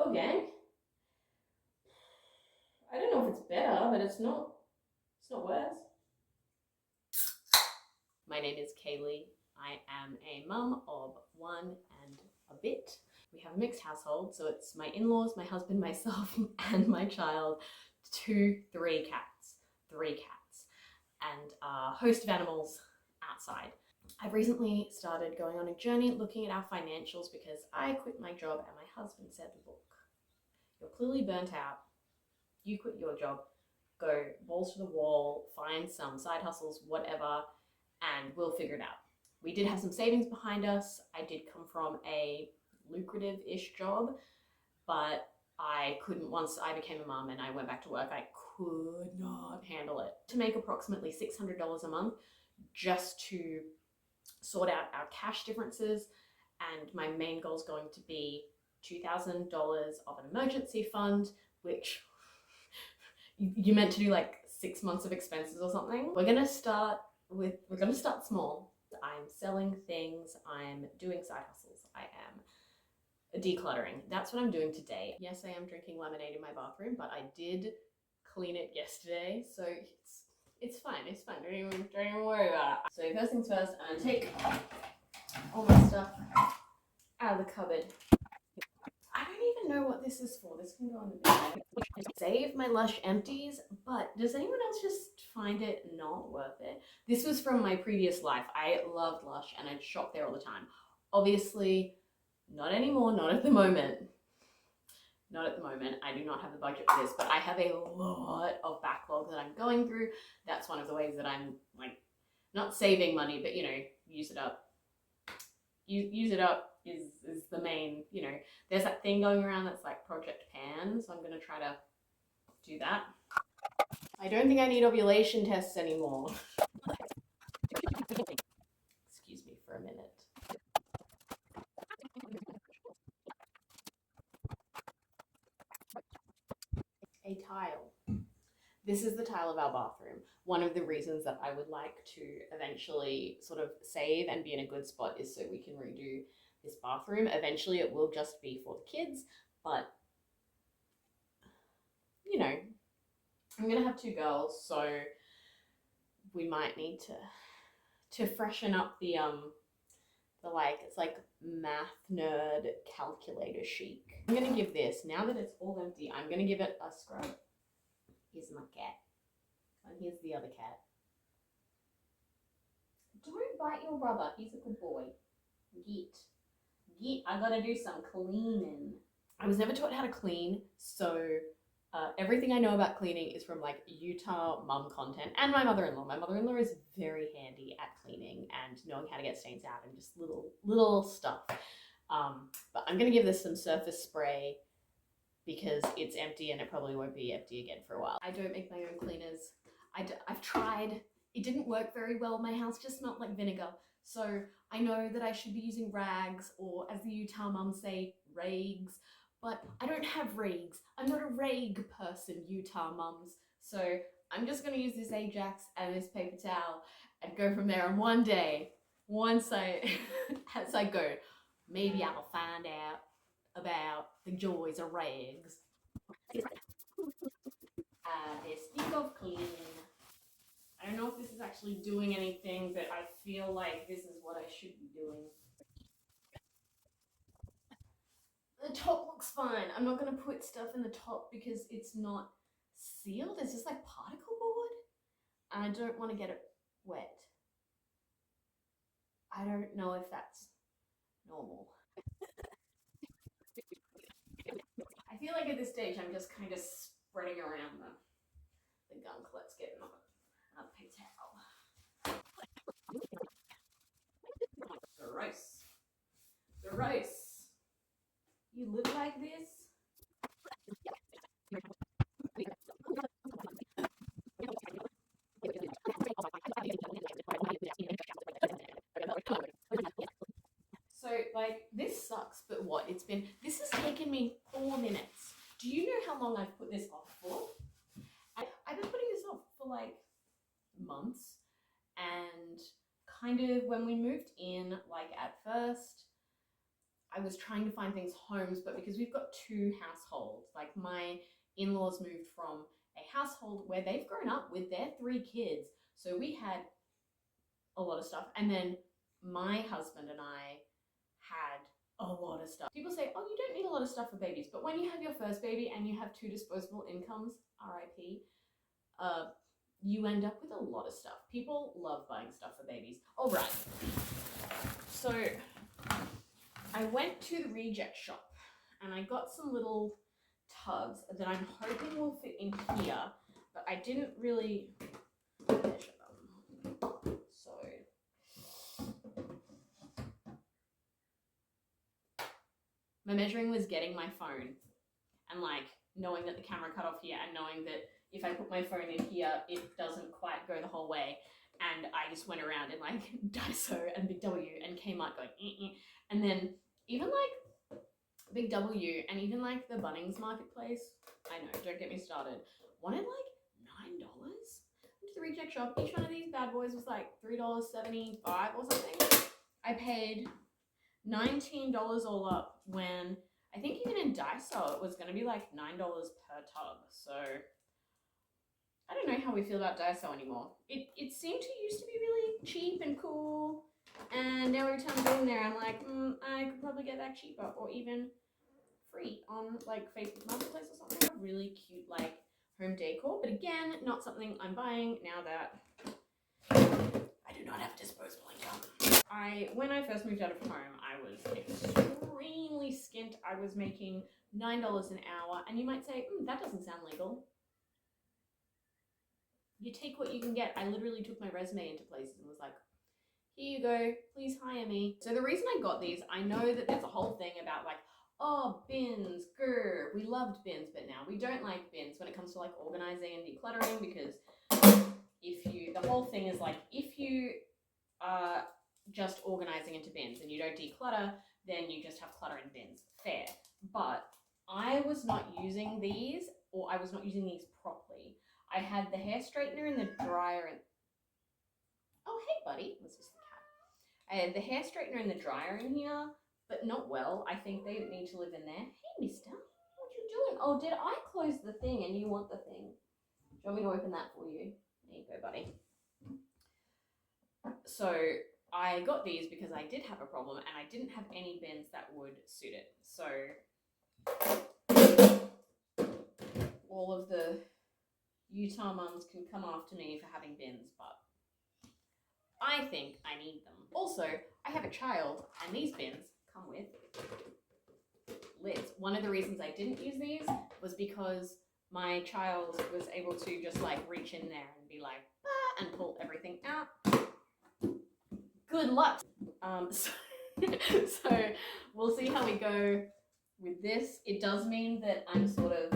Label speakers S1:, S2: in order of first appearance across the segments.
S1: Well, gang, I don't know if it's better, but it's not worse. My name is Kaylee. I am a mum of one and a bit. We have a mixed household, so it's my in-laws, my husband, myself, and my child, three cats, and a host of animals outside. I've recently started going on a journey looking at our financials because I quit my job and my husband said, look, you're clearly burnt out. You quit your job, go balls to the wall, find some side hustles, whatever, and we'll figure it out. We did have some savings behind us. I did come from a lucrative-ish job, but I couldn't, once I became a mum and I went back to work, I could not handle it. To make approximately $600 a month just to sort out our cash differences, and my main goal is going to be $2,000 of an emergency fund, which you meant to do like 6 months of expenses or something. We're gonna start small. I'm selling things, I'm doing side hustles, I am decluttering. That's what I'm doing today. Yes, I am drinking lemonade in my bathroom, but I did clean it yesterday, so it's fine. Don't even worry about it. So first things first, I'm gonna take all my stuff out of the cupboard. I don't even know what this is for. This can go on the bed. Save my Lush empties, but does anyone else just find it not worth it? This was from my previous life. I loved Lush and I'd shop there all the time. Obviously, not anymore, not at the moment. Not at the moment. I do not have the budget for this, but I have a lot of backlog that I'm going through. That's one of the ways that I'm like, not saving money, but use it up. Use it up is the main, there's that thing going around that's like Project Pan, so I'm going to try to do that. I don't think I need ovulation tests anymore. Excuse me for a minute. A tile. This is the tile of our bathroom. One of the reasons that I would like to eventually sort of save and be in a good spot is so we can redo this bathroom. Eventually it will just be for the kids, but I'm gonna have two girls, so we might need to freshen up the it's like math nerd calculator chic. I'm gonna give this, now that it's all empty, I'm gonna give it a scrub. Here's my cat. And here's the other cat. Don't bite your brother. He's a good boy. Get. I gotta do some cleaning. I was never taught how to clean, so everything I know about cleaning is from like Utah mum content and my mother-in-law. My mother-in-law is very handy at cleaning and knowing how to get stains out and just little stuff. But I'm gonna give this some surface spray because it's empty and it probably won't be empty again for a while. I don't make my own cleaners. I've tried. It didn't work very well. My house just smelled like vinegar. So I know that I should be using rags, or as the Utah mums say, rags, but I don't have rags. I'm not a rag person, Utah mums. So I'm just gonna use this Ajax and this paper towel and go from there. And one day, as I go, maybe I will find out about the joys of rags. This stick of clean. I don't know if this is actually doing anything, but I feel like this is what I should be doing. The top looks fine. I'm not going to put stuff in the top because it's not sealed. It's just like particle board. And I don't want to get it wet. I don't know if that's normal. I feel like at this stage I'm just kind of spreading around the gunk. Let's get another paper towel. Gross. You live like this? So like this sucks, but what? This has taken me 4 minutes. Do you know how long I've put this off for? I've been putting this off for like months, and kind of when we moved in, like at first I was trying to find things homes, but because we've got two households, like my in-laws moved from a household where they've grown up with their 3 kids. So we had a lot of stuff. And then my husband and I had a lot of stuff. People say, oh, you don't need a lot of stuff for babies. But when you have your first baby and you have 2 disposable incomes, RIP, you end up with a lot of stuff. People love buying stuff for babies. All right. So I went to the reject shop and I got some little tubs that I'm hoping will fit in here, but I didn't really measure them. So my measuring was getting my phone and like knowing that the camera cut off here and knowing that if I put my phone in here, it doesn't quite go the whole way. And I just went around in like Daiso and Big W and Kmart going, and then even like Big W and even like the Bunnings Marketplace, I know, don't get me started, wanted like $9. Went to the reject shop. Each one of these bad boys was like $3.75 or something. I paid $19 all up when I think even in Daiso it was going to be like $9 per tub. So I don't know how we feel about Daiso anymore. It seemed to used to be really cheap and cool, and now every time I go in there I'm like, I could probably get that cheaper or even free on like Facebook Marketplace or something. A really cute like home decor, but again, not something I'm buying now that I do not have disposable income. When I first moved out of home, I was extremely skint. I was making $9 an hour, and you might say, that doesn't sound legal. You take what you can get. I literally took my resume into places and was like, here you go, please hire me. So the reason I got these, I know that there's a whole thing about like, oh, bins, grr, we loved bins, but now we don't like bins when it comes to like organizing and decluttering, because the whole thing is like, if you are just organizing into bins and you don't declutter, then you just have clutter in bins. Fair. But I was not using these, or I was not using these properly. I had the hair straightener and the dryer and oh, hey buddy, this is the cat. I had the hair straightener and the dryer in here, but not well. I think they need to live in there. Hey mister, what you doing? Oh, did I close the thing and you want the thing? Do you want me to open that for you? There you go, buddy. So I got these because I did have a problem and I didn't have any bins that would suit it. So all of the Utah mums can come after me for having bins, but I think I need them. Also, I have a child and these bins come with lids. One of the reasons I didn't use these was because my child was able to just like reach in there and be like, ah, and pull everything out. Good luck. So we'll see how we go with this. It does mean that I'm sort of,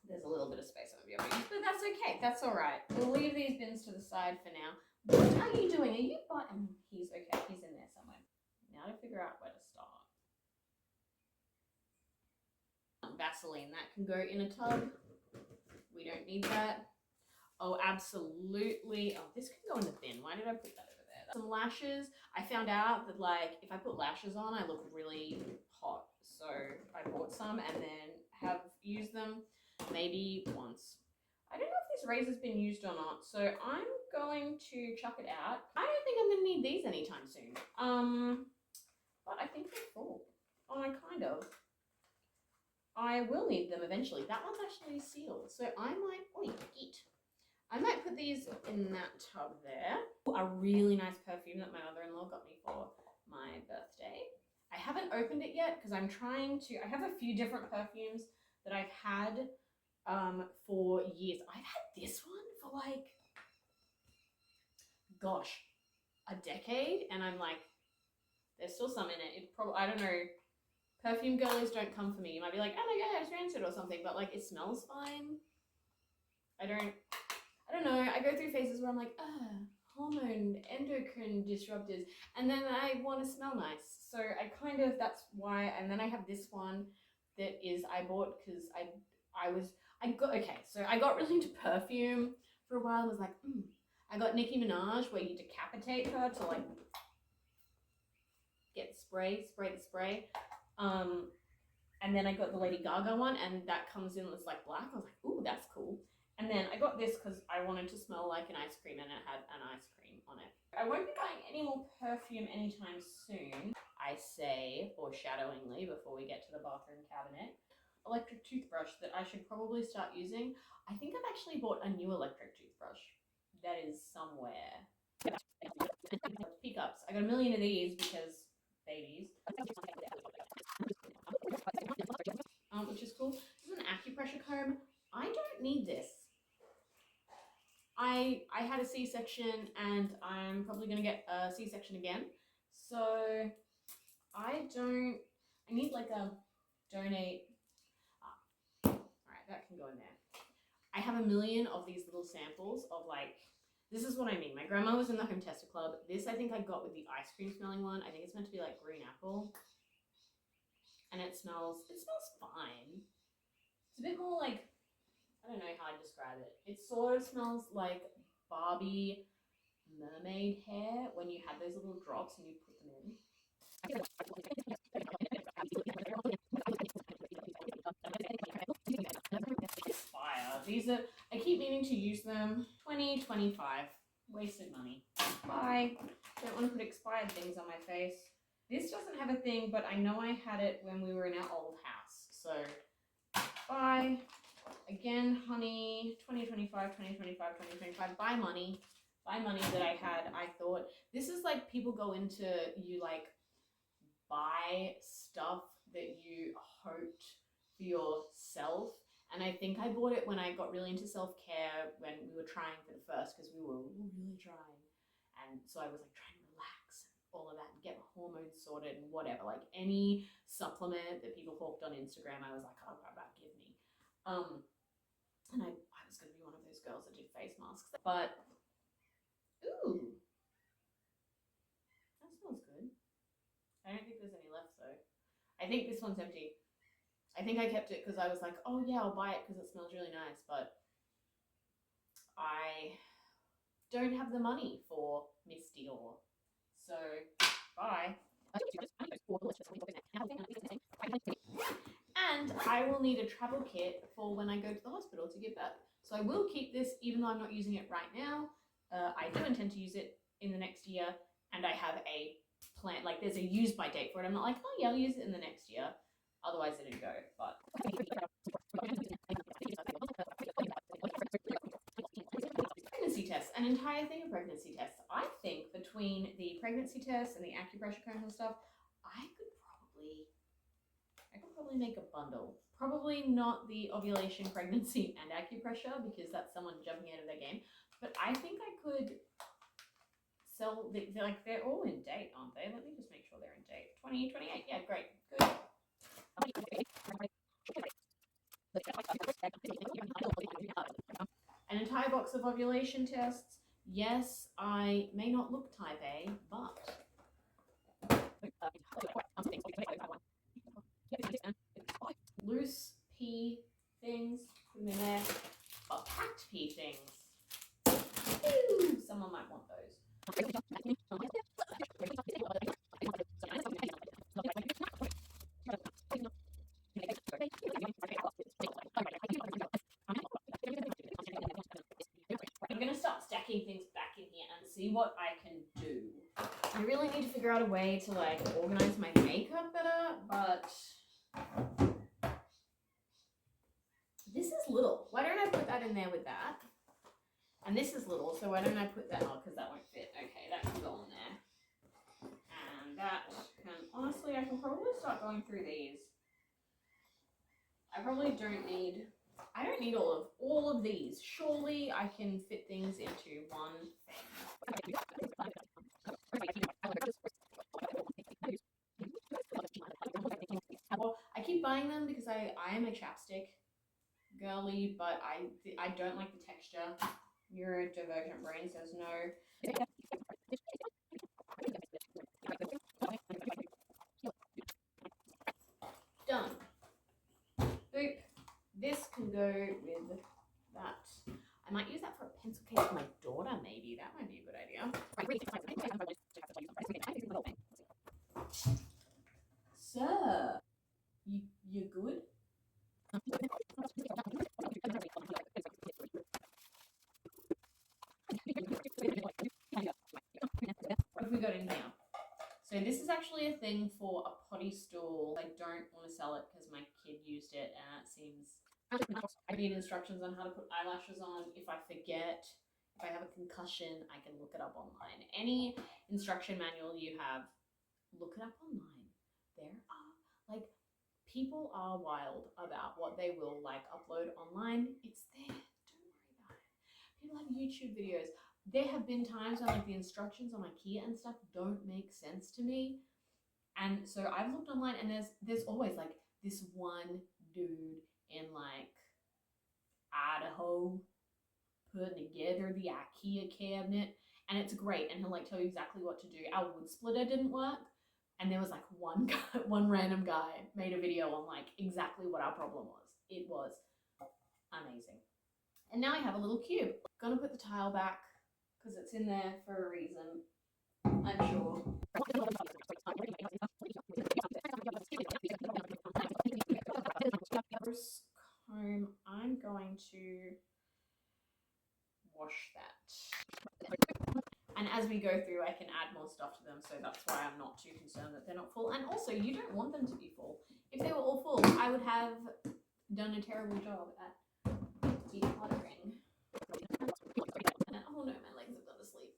S1: there's a little bit of space on the other, but that's okay. That's all right. We'll leave these bins to the side for now. What are you doing? Are you buying? He's okay. He's in there somewhere. Now to figure out where to start. Vaseline, that can go in a tub. We don't need that. Oh, absolutely. Oh, this can go in the bin. Why did I put that over there? Some lashes. I found out that like if I put lashes on, I look really hot. So I bought some and then have used them maybe once. I don't know if this razor's been used or not, so I'm going to chuck it out. I don't think I'm going to need these anytime soon. But I think they're full. Oh, kind of. I will need them eventually. That one's actually sealed, so I might put these in that tub there. A really nice perfume that my mother-in-law got me for my birthday. I haven't opened it yet because I'm trying to, I have a few different perfumes that I've had for years. I've had this one for like, gosh, a decade, and I'm like, there's still some in it. It probably, I don't know, perfume girlies don't come for me. You might be like, oh my god, I just rinsed it or something, but like it smells fine. I don't know. I go through phases where I'm like, hormone, endocrine disruptors, and then I want to smell nice. So I kind of, that's why, and then I have this one that is, I bought because I got really into perfume for a while. I was like, I got Nicki Minaj where you decapitate her to like get the spray the spray. And then I got the Lady Gaga one, and that comes in as like black. I was like, ooh, that's cool. And then I got this because I wanted to smell like an ice cream, and it had an ice cream on it. I won't be buying any more perfume anytime soon, I say foreshadowingly before we get to the bathroom cabinet. Electric toothbrush that I should probably start using. I think I've actually bought a new electric toothbrush that is somewhere. Pickups. I got a million of these because babies. Which is cool. This is an acupressure comb. I don't need this. I had a C-section and I'm probably going to get a C-section again. So I need like a donate. Alright, that can go in there. I have a million of these little samples of like, this is what I mean. My grandma was in the home tester club. This I think I got with the ice cream smelling one. I think it's meant to be like green apple. And it smells fine. It's a bit more like, I don't know how I describe it. It sort of smells like Barbie mermaid hair when you have those little drops and you put them in. Expire. These are, I keep meaning to use them. 2025. Wasted money. Bye. Don't want to put expired things on my face. This doesn't have a thing, but I know I had it when we were in our old house. So, bye. Again, honey, 2025, 2025, 2025. Buy money. Buy money that I had. I thought, this is like people go into, you like buy stuff that you hoped for yourself. And I think I bought it when I got really into self-care when we were trying for the first, because we were really trying. And so I was like trying to relax and all of that and get my hormones sorted and whatever. Like any supplement that people hawked on Instagram, I was like, oh, give me. And I was going to be one of those girls that did face masks. But, ooh, that smells good. I don't think there's any left though. I think this one's empty. I think I kept it because I was like, oh yeah, I'll buy it because it smells really nice, but I don't have the money for Miss Dior. So, bye. And I will need a travel kit for when I go to the hospital to give birth. So I will keep this even though I'm not using it right now. I do intend to use it in the next year, and I have a plan, like there's a use by date for it. I'm not like, oh yeah, I'll use it in the next year. Otherwise it'd go, but. Pregnancy tests, an entire thing of pregnancy tests. I think between the pregnancy tests and the acupressure combs and stuff, I could probably make a bundle. Probably not the ovulation, pregnancy, and acupressure because that's someone jumping out of their game. But I think I could sell, they're all in date, aren't they? Let me just make sure they're in date. 2028, yeah, great, good. An entire box of ovulation tests. Yes, I may not look type A, but loose pee things, put them in there, but packed pee things. Ooh, someone might want those. I'm going to start stacking things back in here and see what I can do. I really need to figure out a way to like organize my makeup better, but this is little. Why don't I put that in there with that? And this is little, so why don't I put that on, because that won't fit. Okay, that can go in there. And that can, honestly, I can probably start going through these. I probably don't need, I don't need all of these. Surely I can fit things into one thing. I keep buying them because I am a chapstick girly, but I don't like the texture. Neurodivergent brain says no. Done. Boop. This can go with that. I might use that for a pencil case for my daughter, maybe. That might be a good idea. really good. What have we got in here? So this is actually a thing for a potty stool. I don't want to sell it because my kid used it and it seems... I need instructions on how to put eyelashes on. If I forget, if I have a concussion, I can look it up online. Any instruction manual you have, look it up online. There are, like, people are wild about what they will, like, upload online. It's there. Don't worry about it. People have YouTube videos. There have been times when, like, the instructions on IKEA and stuff don't make sense to me. And so I've looked online and there's always, like, this one dude in, like, Idaho putting together the IKEA cabinet, and it's great, and he'll, like, tell you exactly what to do. Our wood splitter didn't work, and there was, like, one guy, one random guy made a video on, like, exactly what our problem was. It was amazing. And now I have a little cube. Gonna put the tile back because it's in there for a reason, I'm sure. First comb, I'm going to wash that. And as we go through, I can add more stuff to them, so that's why I'm not too concerned that they're not full. And also, you don't want them to be full. If they were all full, I would have done a terrible job at decluttering. Oh no, my legs have gone to sleep.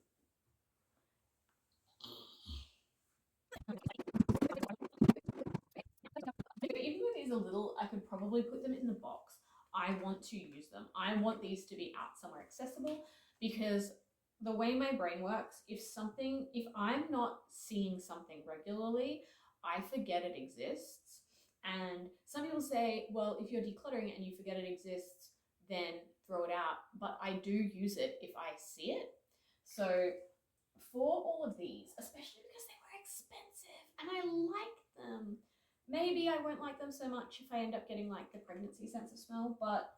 S1: But even though these are little, I could probably put them in the box. I want to use them. I want these to be out somewhere accessible, because the way my brain works, if I'm not seeing something regularly, I forget it exists. And some people say, well, if you're decluttering and you forget it exists, then throw it out. But I do use it if I see it. So for all of these, especially because they were expensive and I like them, maybe I won't like them so much if I end up getting, like, the pregnancy sense of smell, but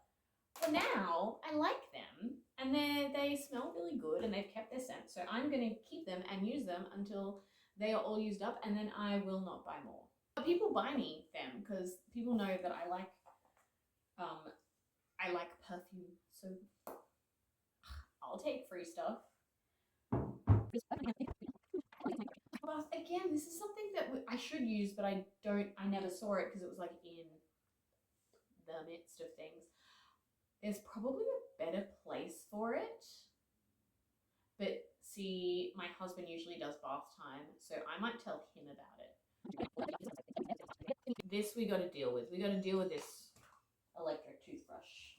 S1: for now, I like them, and they smell really good, and they've kept their scent, so I'm going to keep them and use them until they are all used up, and then I will not buy more. But people buy me them because people know that I like perfume, so I'll take free stuff. But again, this is something that I should use, but I never saw it because it was, like, in the midst of things. There's probably a better place for it, but see, my husband usually does bath time, so I might tell him about it. This we got to deal with. We got to deal with this electric toothbrush.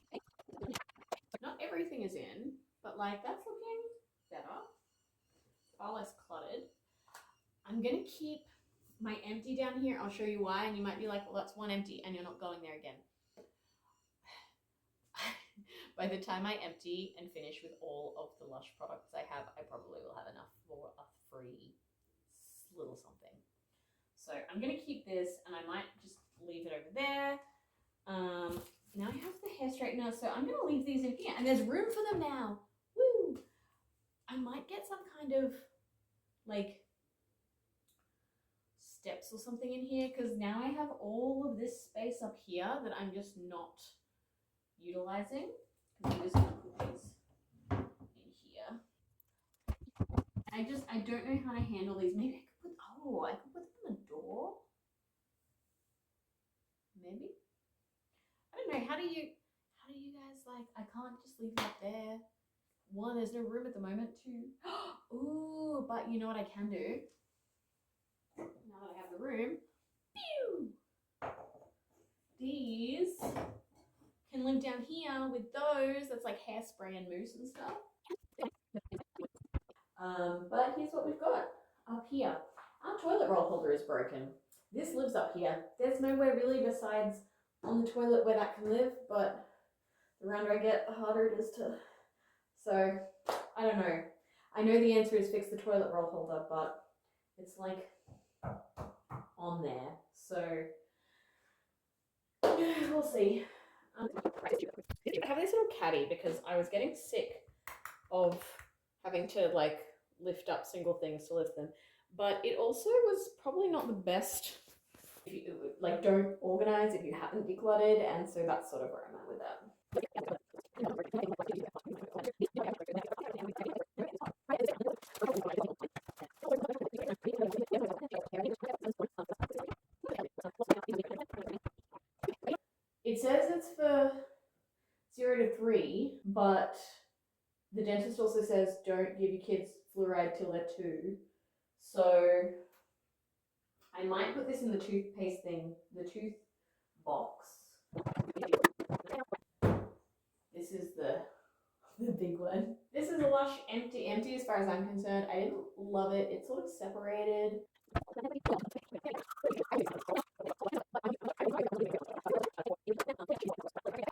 S1: Not everything is in, but, like, that's looking better, far less cluttered. I'm gonna keep my empty down here. I'll show you why, and you might be like, well, that's one empty and you're not going there again. By the time I empty and finish with all of the Lush products I have, I probably will have enough for a free little something. So I'm going to keep this, and I might just leave it over there. Now I have the hair straightener, so I'm going to leave these in here, and there's room for them now. Woo! I might get some kind of, like, steps or something in here, because now I have all of this space up here that I'm just not utilizing. I'm just gonna put these in here. I don't know how to handle these. Maybe I could put them on the door. Maybe. I don't know. How do you guys, like, I can't just leave it up there. One, there's no room at the moment. Two, ooh, but you know what I can do? Now that I have the room, pew! These can live down here with those. That's like hairspray and mousse and stuff. But here's what we've got up here. Our toilet roll holder is broken. This lives up here. There's nowhere really besides on the toilet where that can live, but the rounder I get, the harder it is to... So, I don't know. I know the answer is fix the toilet roll holder, but it's, like, on there. So, we'll see. I have this little caddy because I was getting sick of having to, like, lift up single things to lift them, but it also was probably not the best if you like don't organize if you haven't decluttered, and so that's sort of where I'm at with that. It says it's for 0 to 3, but the dentist also says don't give your kids fluoride till they're 2. So I might put this in the toothpaste thing, the tooth box. This is the big one. This is a Lush empty as far as I'm concerned. I didn't love it. It's sort of separated.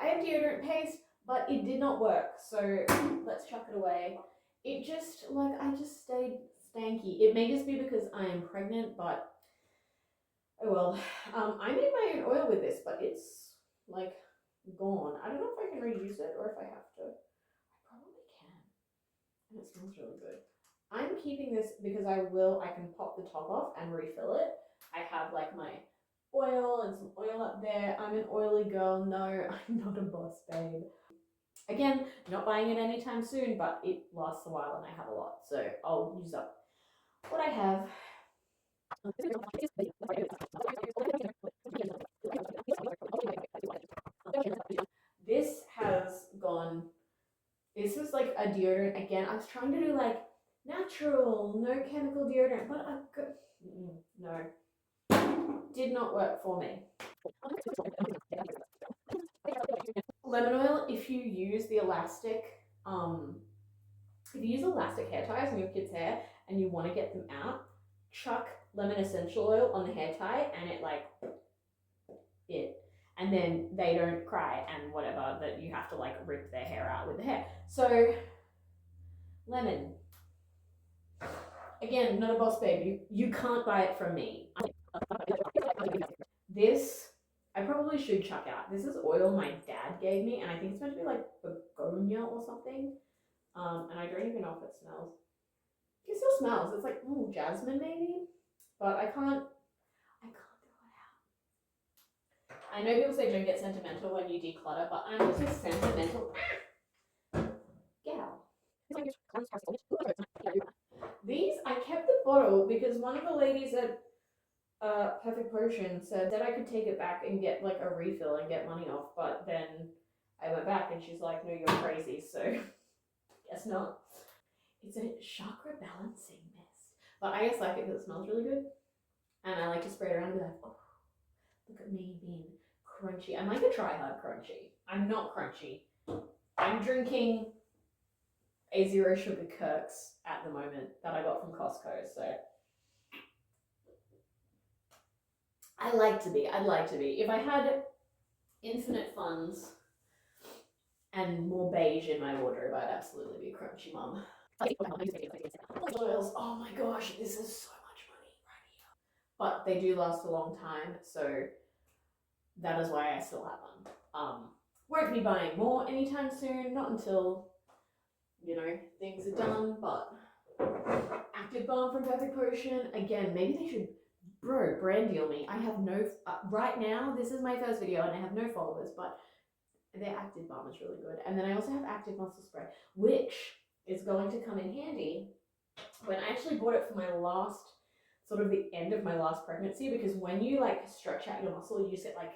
S1: I have deodorant paste, but it did not work, so let's chuck it away. It just, like, I just stayed stanky. It may just be because I am pregnant, but oh well. I made my own oil with this, but it's like gone. I don't know if I can reuse it or if I have to. I probably can. And it smells really good. I'm keeping this because I can pop the top off and refill it. I have like my oil and some oil up there. I'm an oily girl. No, I'm not a boss babe. Again, not buying it anytime soon, but it lasts a while and I have a lot. So I'll use up what I have. This has gone, this was like a deodorant. Again, I was trying to do like natural, no chemical deodorant, but no, did not work for me. Lemon oil, if you use the elastic, if you use elastic hair ties on your kids' hair and you want to get them out, chuck lemon essential oil on the hair tie and and then they don't cry and whatever, that you have to like rip their hair out with the hair. So lemon, again, not a boss babe, you can't buy it from me. This I probably should chuck out. This is oil my dad gave me, and I think it's meant to be like begonia or something. And I don't even know if it smells. It still smells. It's like jasmine maybe, but I can't throw it out. I know people say don't get sentimental when you declutter, but I'm just a sentimental gal. These, I kept the bottle because one of the ladies at Perfect Potion said that I could take it back and get like a refill and get money off, but then I went back and she's like, no, you're crazy, so guess not. It's a chakra balancing mist, but I just like it because it smells really good, and I like to spray it around and be like, oh, look at me being crunchy. I'm like a try-hard crunchy. I'm not crunchy. I'm drinking a 0 sugar Kirks at the moment that I got from Costco, so I'd like to be. If I had infinite funds and more beige in my wardrobe, I'd absolutely be crunchy mum. Oils, oh my gosh, this is so much money right here. But they do last a long time, so that is why I still have them. Won't be buying more anytime soon, not until, things are done, but Active Balm from Perfect Potion, again, maybe they should, brand deal me. I have no, right now, this is my first video and I have no followers, but their Active Balm is really good. And then I also have Active Muscle Spray, which is going to come in handy when I actually bought it for my last, sort of the end of my last pregnancy, because when you like stretch out your muscle, you just get like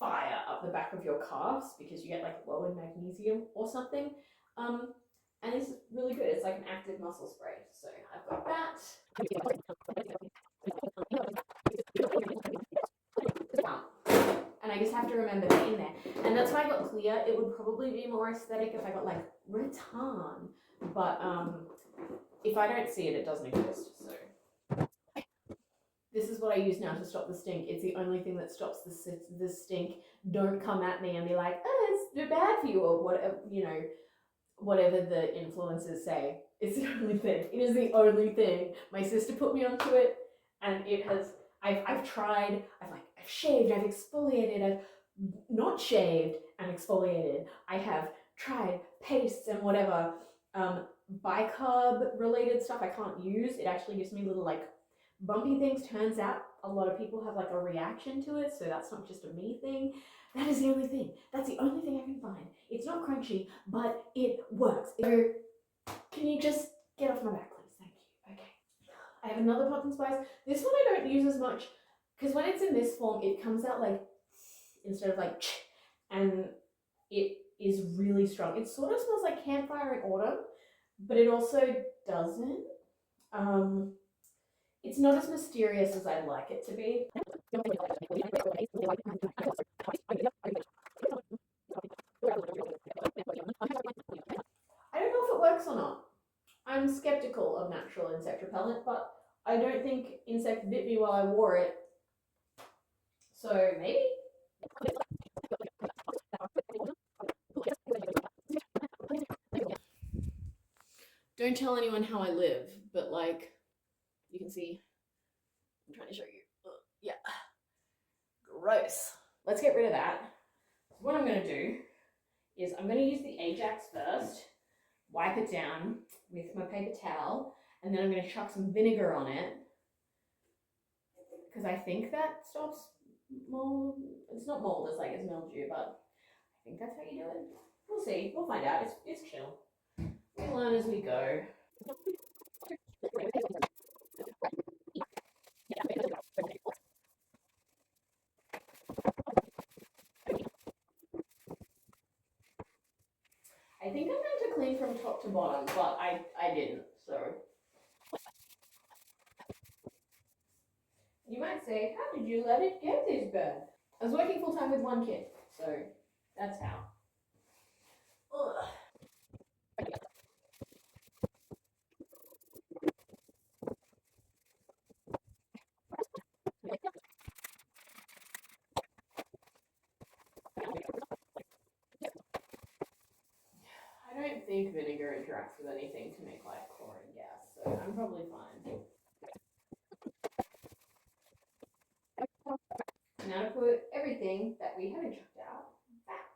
S1: fire up the back of your calves because you get like low in magnesium or something. And it's really good. It's like an active muscle spray. So I've got that. And I just have to remember that in there. And that's why I got clear. It would probably be more aesthetic if I got like rattan. But if I don't see it, it doesn't exist. So this is what I use now to stop the stink. It's the only thing that stops the stink. Don't come at me and be like, oh, it's bad for you, or whatever, whatever the influencers say. It's the only thing. It is the only thing. My sister put me onto it, and it has, I've tried, I've shaved, I've exfoliated, I've not shaved and exfoliated. I have tried pastes and whatever. Bicarb related stuff I can't use. It actually gives me little like bumpy things. Turns out a lot of people have like a reaction to it, so that's not just a me thing. That is the only thing. That's the only thing I can find. It's not crunchy, but it works. So can you just get off my back, please? Thank you. Okay. I have another pumpkin spice. This one I don't use as much because when it's in this form, it comes out like instead of like, and it is really strong. It sort of smells like campfire in autumn, but it also doesn't. It's not as mysterious as I'd like it to be. I don't know if it works or not. I'm skeptical of natural insect repellent, but I don't think insect bit me while I wore it. So maybe? Don't tell anyone how I live, but like, you can see, I'm trying to show you. Yeah. Gross. Let's get rid of that. So what I'm going to do is I'm going to use the Ajax first, wipe it down with my paper towel, and then I'm going to chuck some vinegar on it because I think that stops mold. It's not mold, it's like it's mildew, but I think that's how you do it. We'll see. We'll find out. It's chill. We learn as we go. I think I meant to clean from top to bottom, but I didn't, so. You might say, how did you let it get this bad? I was working full time with one kid, so that's how. Ugh. I don't think vinegar interacts with anything to make like chlorine gas, so I'm probably fine. Now to put everything that we haven't chucked out back.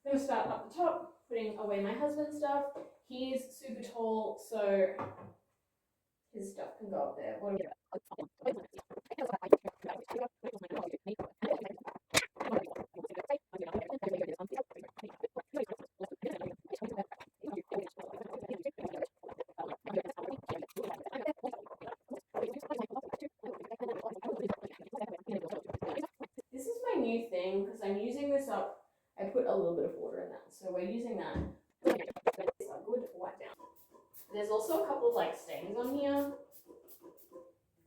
S1: I'm going to start up the top, putting away my husband's stuff. He's super tall, so his stuff can go up there. What do we This is my new thing because I'm using this up. I put a little bit of water in that, so we're using that. It's a good wipe down. There's also a couple of like stains on here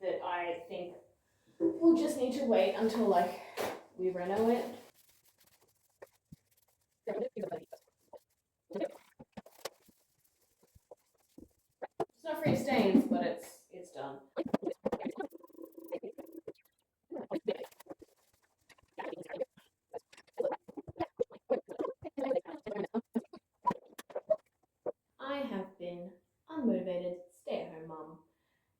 S1: that I think we'll just need to wait until like we reno it. It's not free of stains, but it's done. I have been unmotivated stay-at-home mum,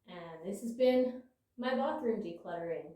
S1: and this has been my bathroom decluttering.